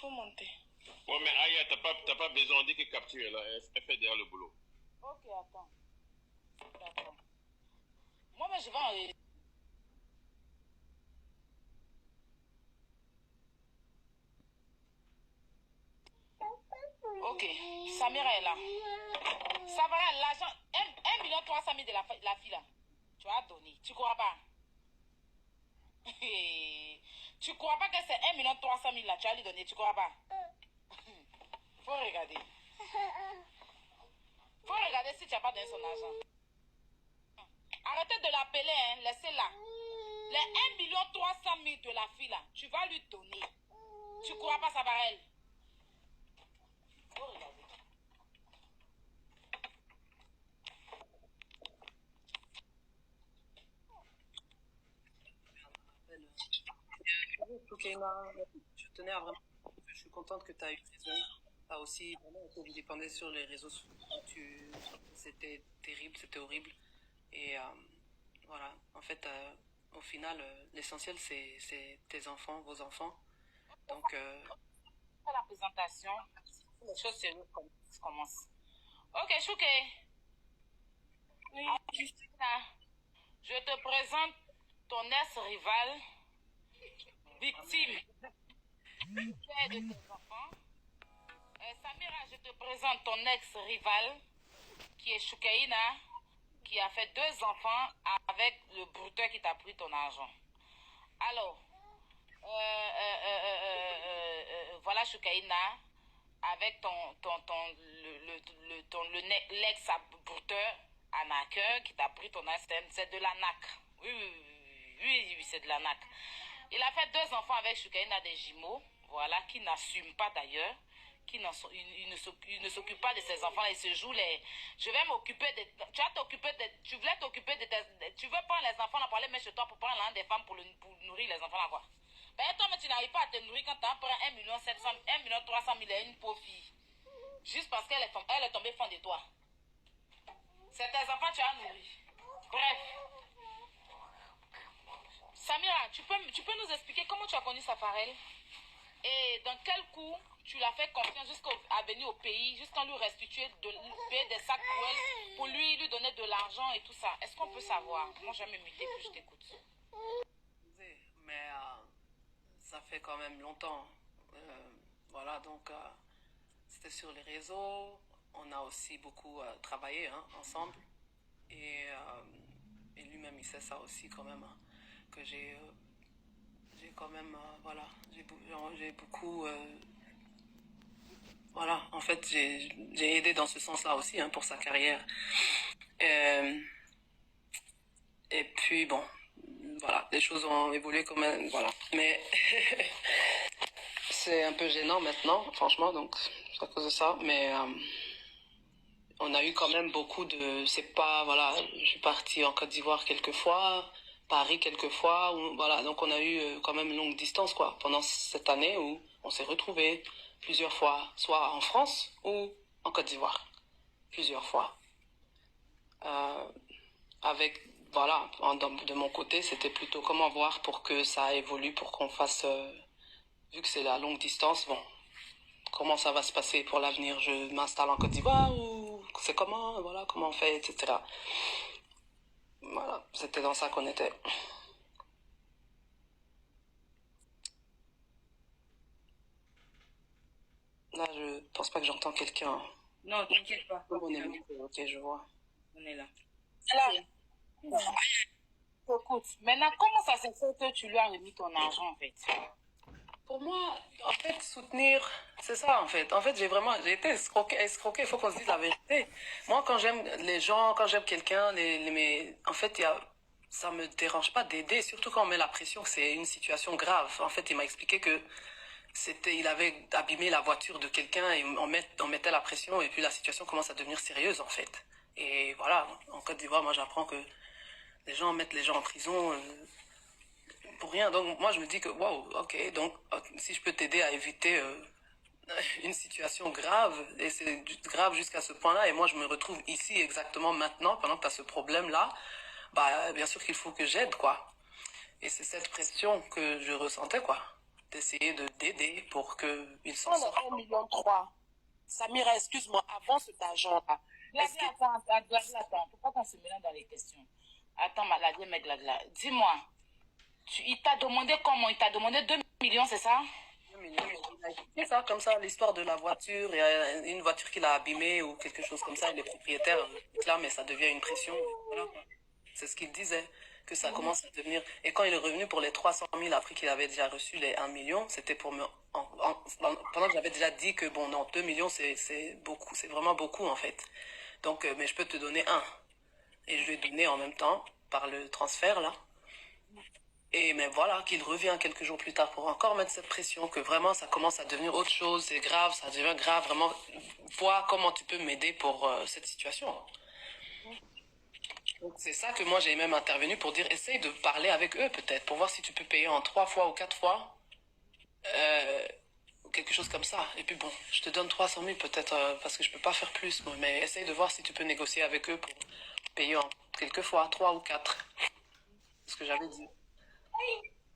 faut monter. Bon, mais Aya, t'as pas besoin, on dit que Capture est là, elle fait derrière le boulot. Ok, attends. D'accord. Moi, mais je vais en... Ok, Samira est là. Ça va, l'argent, 1,3 million de la fille là. Tu as donné. Tu crois pas? Tu crois pas que c'est 1,3 million là, tu as lui donné, tu crois pas? Faut regarder. Faut regarder si tu n'as pas donné son argent. Arrêtez de l'appeler, hein, laissez-la. Les 1,3 million de la fille là, tu vas lui donner. Tu crois pas, ça va elle? Faut regarder. Je tenais à vraiment. Je suis contente que tu as eu raison. Tu as aussi vraiment été dépendée sur les réseaux sociaux. C'était terrible, c'était horrible. Et voilà, en fait, au final, l'essentiel, c'est tes enfants, vos enfants. Donc, La présentation, les choses sérieuses commencent. Ok, Chouké. Oui. Je te présente ton ex-rival, victime de tes enfants. Samira, je te présente ton ex-rival, qui est Choukaïna, qui a fait 2 enfants avec le brouteur qui t'a pris ton argent. Alors, voilà Choukaïna, avec l'ex-brouteur Anaker qui t'a pris ton argent, c'est de la NAC. Oui, c'est de la NAC. Il a fait 2 enfants avec Choukaïna, des jumeaux, voilà, qui n'assument pas d'ailleurs. Il ne s'occupe pas de ses enfants, il se joue les... Je vais m'occuper de... Tu voulais t'occuper de tes... Tu veux prendre les enfants là pour aller mettre chez toi pour prendre l'un des femmes pour nourrir les enfants là quoi. Ben toi mais tu n'arrives pas à te nourrir quand tu as pris 1,3 million et une pauvre fille. Juste parce qu'elle est tombée fan de toi. C'est tes enfants que tu as nourris. Bref. Samira, tu peux nous expliquer comment tu as connu Safarel? Et dans quel coup tu l'as fait confiance jusqu'à venir au pays, jusqu'à lui restituer payer des sacs pour elle, pour lui donner de l'argent et tout ça. Est-ce qu'on peut savoir? Moi, je vais me muter puis je t'écoute. mais ça fait quand même longtemps. Voilà, donc c'était sur les réseaux. On a aussi beaucoup travaillé ensemble. Et lui-même, il sait ça aussi quand même, que j'ai quand même, voilà, j'ai beaucoup... voilà, en fait, j'ai aidé dans ce sens-là aussi pour sa carrière. Et puis, bon, voilà, les choses ont évolué quand même, voilà. Mais c'est un peu gênant maintenant, franchement, donc c'est à cause de ça. Mais on a eu quand même beaucoup de... C'est pas... Voilà, je suis partie en Côte d'Ivoire quelques fois, Paris quelques fois, voilà. Donc on a eu quand même une longue distance, quoi, pendant cette année où on s'est retrouvés plusieurs fois, soit en France ou en Côte d'Ivoire. Plusieurs fois. Avec... Voilà, de mon côté, c'était plutôt comment voir pour que ça évolue, pour qu'on fasse... vu que c'est la longue distance, bon, comment ça va se passer pour l'avenir? Je m'installe en Côte d'Ivoire ou c'est comment? Voilà, comment on fait, etc. Voilà, c'était dans ça qu'on était. Là, je pense pas que j'entends quelqu'un. Non, t'inquiète pas. On est là. Ok, je vois. On est là. Là. Écoute, maintenant, comment ça se fait que tu lui as remis ton argent, en fait? Pour moi, en fait, soutenir, c'est ça, en fait. En fait, j'ai été escroqué, il faut qu'on se dise la vérité. Moi, quand j'aime les gens, quand j'aime quelqu'un, en fait, ça me dérange pas d'aider, surtout quand on met la pression, que c'est une situation grave. En fait, il m'a expliqué que il avait abîmé la voiture de quelqu'un et on mettait la pression et puis la situation commence à devenir sérieuse, en fait. Et voilà, en Côte d'Ivoire, moi, j'apprends que les gens mettent les gens en prison, pour rien. Donc moi je me dis que waouh, ok, donc si je peux t'aider à éviter une situation grave, et c'est grave jusqu'à ce point-là, et moi je me retrouve ici exactement maintenant, pendant que tu as ce problème-là, bah bien sûr qu'il faut que j'aide, quoi. Et c'est cette pression que je ressentais, quoi. d'essayer d'aider pour qu'il s'en On sorte. est 1,3 million. Samira, excuse-moi, avant cet argent-là, est-ce que... Attends, pourquoi qu'on se mélange dans les questions? Attends, maladie, mec, là. Dis-moi, il t'a demandé comment? Il t'a demandé 2 millions, c'est ça? 2 millions. Il a expliqué ça, comme ça, l'histoire de la voiture. Il y a une voiture qu'il a abîmée ou quelque chose comme ça. Et les propriétaires réclament, mais ça devient une pression. Voilà. C'est ce qu'il disait, que ça commence à devenir... Et quand il est revenu pour les 300 000, après qu'il avait déjà reçu les 1 million, c'était pour me... pendant que j'avais déjà dit que, bon, non, 2 millions, c'est beaucoup, c'est vraiment beaucoup, en fait. Donc, mais je peux te donner 1. Et je lui ai donné en même temps, par le transfert, là. Et mais voilà, qu'il revient quelques jours plus tard pour encore mettre cette pression, que vraiment ça commence à devenir autre chose, c'est grave, ça devient grave, vraiment, vois comment tu peux m'aider pour cette situation. Donc c'est ça que moi j'ai même intervenu pour dire, essaye de parler avec eux peut-être, pour voir si tu peux payer en 3 fois ou 4 fois, quelque chose comme ça. Et puis bon, je te donne 300 000 peut-être, parce que je peux pas faire plus, moi, mais essaye de voir si tu peux négocier avec eux pour payer en quelques fois, 3 ou 4. C'est ce que j'avais dit.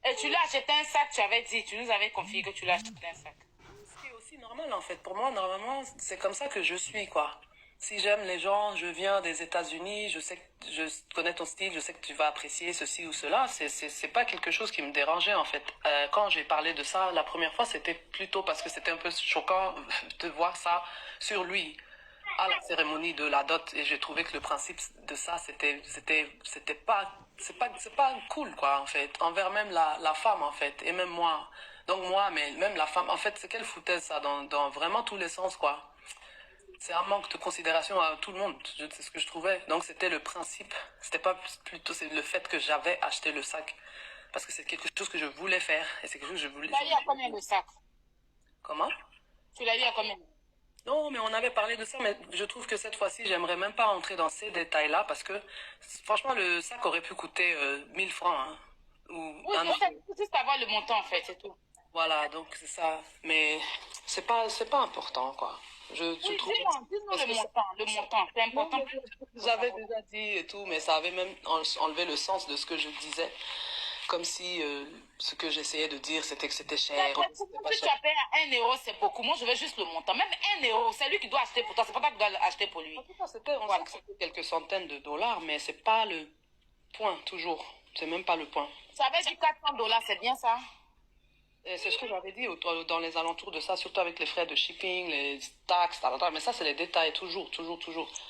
Et tu lui as acheté un sac, tu avais dit, tu nous avais confié que tu lui as acheté un sac. C'est aussi normal en fait. Pour moi, normalement, c'est comme ça que je suis, quoi. Si j'aime les gens, je viens des États-Unis, je sais que je connais ton style, je sais que tu vas apprécier ceci ou cela. C'est pas quelque chose qui me dérangeait en fait. Quand j'ai parlé de ça la première fois, c'était plutôt parce que c'était un peu choquant de voir ça sur lui à la cérémonie de la dot, et j'ai trouvé que le principe de ça c'était pas c'est pas cool quoi en fait, envers même la femme en fait, et même moi. Donc moi, mais même la femme en fait, c'est qu'elle foutait ça dans vraiment tous les sens quoi. C'est un manque de considération à tout le monde, c'est ce que je trouvais. Donc c'était le principe, c'était pas plutôt, c'est le fait que j'avais acheté le sac parce que c'est quelque chose que je voulais faire, et c'est quelque chose que je voulais. Tu l'as eu à combien le sac? Comment? Tu l'as eu à combien? Non, mais on avait parlé de ça, mais je trouve que cette fois-ci, j'aimerais même pas rentrer dans ces détails-là, parce que, franchement, le sac aurait pu coûter 1000 francs, hein, ou Oui, un en fait, il faut juste avoir le montant, en fait, c'est tout. Voilà, donc c'est ça. Mais c'est pas important, quoi. Je trouve... Dis-nous le montant, c'est important. J'avais déjà dit et tout, mais ça avait même enlevé le sens de ce que je disais. Comme si ce que j'essayais de dire, c'était que c'était cher. Si tu as payé 1 euro, c'est beaucoup. Moi, je veux juste le montant. Même 1 euro, c'est lui qui doit acheter pour toi. C'est pas toi qui dois acheter pour lui. On sait que c'était quelques centaines de dollars, mais c'est pas le point, toujours. C'est même pas le point. Tu avais dit 400 dollars, c'est bien ça? Et c'est ce que j'avais dit dans les alentours de ça, surtout avec les frais de shipping, les taxes, mais ça, c'est les détails, toujours.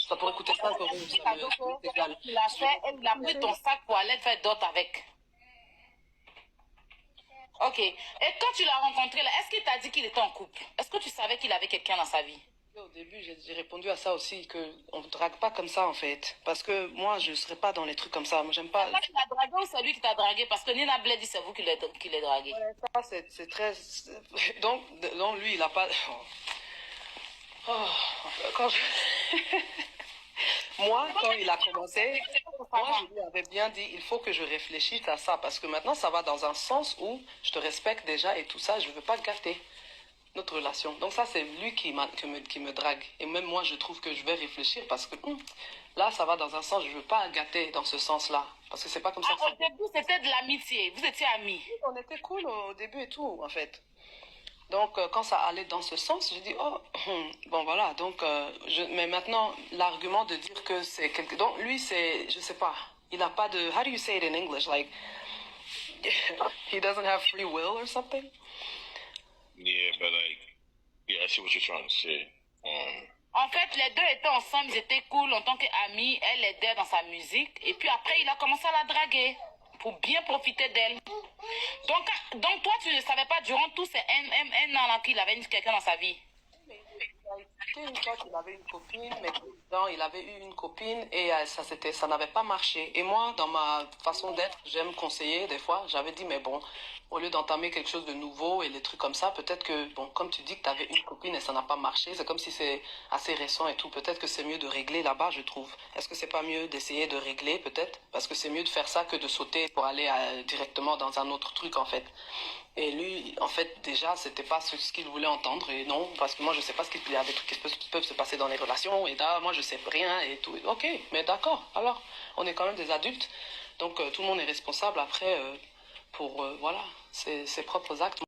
Ça pourrait coûter 5 euros, ça me égal. Il a fait, il a pris ton sac pour aller faire d'autres avec. Ok. Et quand tu l'as rencontré, là, est-ce qu'il t'a dit qu'il était en couple? Est-ce que tu savais qu'il avait quelqu'un dans sa vie? Au début, j'ai répondu à ça aussi, qu'on ne drague pas comme ça, en fait. Parce que moi, je ne serais pas dans les trucs comme ça. Moi, j'aime pas... C'est toi qui l'as dragué ou c'est lui qui t'a dragué? Parce que Nina Bled dit c'est vous qui l'avez dragué. Ouais, ça, c'est très... Donc, lui, il n'a pas... Oh, quand je... Moi, quand il a commencé, moi, je lui avais bien dit, il faut que je réfléchisse à ça, parce que maintenant, ça va dans un sens où je te respecte déjà et tout ça, je ne veux pas gâter notre relation. Donc ça, c'est lui qui me drague. Et même moi, je trouve que je vais réfléchir, parce que là, ça va dans un sens, je ne veux pas gâter dans ce sens-là, parce que c'est pas comme ça. Au début, c'était de l'amitié, vous étiez amis. On était cool au début et tout, en fait. Donc, quand ça allait dans ce sens, j'ai dit, oh, bon, voilà. Donc, mais maintenant, l'argument de dire que c'est quelque... Donc, lui, c'est, je sais pas, il n'a pas de... How do you say it in English? Like, he doesn't have free will or something? Yeah, but like, yeah, I see what you're trying to say. En fait, les deux étaient ensemble, ils étaient cool en tant qu'amis. Elle l'aidait dans sa musique. Et puis après, il a commencé à la draguer pour bien profiter d'elle. Donc toi, tu ne savais pas durant tous ces un an là qu'il avait quelqu'un dans sa vie. Il a expliqué une fois qu'il avait une copine, mais il avait eu une copine et ça n'avait pas marché. Et moi, dans ma façon d'être, j'aime conseiller des fois. J'avais dit, mais bon, au lieu d'entamer quelque chose de nouveau et des trucs comme ça, peut-être que, bon, comme tu dis que tu avais une copine et ça n'a pas marché, c'est comme si c'est assez récent et tout. Peut-être que c'est mieux de régler là-bas, je trouve. Est-ce que c'est pas mieux d'essayer de régler, peut-être? Parce que c'est mieux de faire ça que de sauter pour aller directement dans un autre truc, en fait. Et lui, en fait, déjà, c'était pas ce qu'il voulait entendre. Et non, parce que moi, je sais pas il y a des trucs qui peuvent se passer dans les relations. Et là, moi, je sais rien et tout. Ok, mais d'accord. Alors, on est quand même des adultes. Donc, tout le monde est responsable après pour, voilà, ses propres actes.